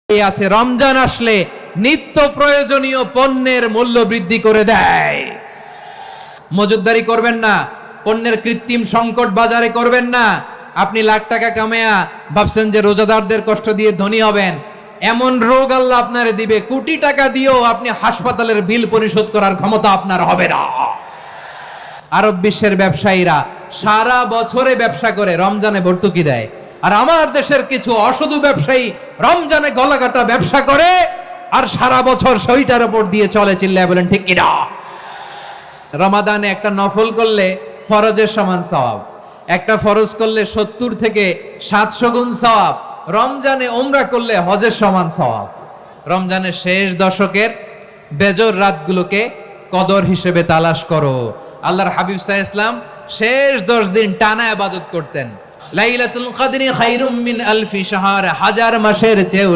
আছে রমজান আসলে নিত্য প্রয়োজনীয় পণ্যের মূল্য বৃদ্ধি করে দেয়। মজুতদারি করবেন না, পণ্যের কৃত্রিম সংকট বাজারে করবেন না। আপনি লাখ টাকা কামায়া ভাবছেন যে রোজাদারদের কষ্ট দিয়ে ধনী হবেন, এমন রোগ আল্লাহ আপনারে দিবে, কোটি টাকা দিয়েও আপনি হাসপাতালের বিল পরিশোধ করার ক্ষমতা আপনার হবে না। আরব বিশ্বের ব্যবসায়ীরা সারা বছরে ব্যবসা করে, রমজানে ভর্তুকি দেয়। আর আমার দেশের কিছু অসাধু ব্যবসায়ী রমজানে গলাকাটা ব্যবসা করে আর সারা বছর সইটার উপর দিয়ে চলে। চিল্লায় বলেন ঠিক কিনা? রমাদানে একটা নফল করলে ফরজের সমান সওয়াব, একটা ফরজ করলে 70 থেকে 700 গুণ সওয়াব, রমজানে উমরা করলে হজের সমান সওয়াব। রমজানের শেষ দশকের বেজর রাতগুলোকে কদর হিসেবে তালাশ করো। আল্লাহর হাবিব সাল্লাল্লাহু আলাইহি ওয়াসাল্লাম শেষ 10 দিন টানা ইবাদত করতেন। লাইলাতুল কদরি খায়রুম মিন আলফি শাহর, হাজার মাসের চেয়েও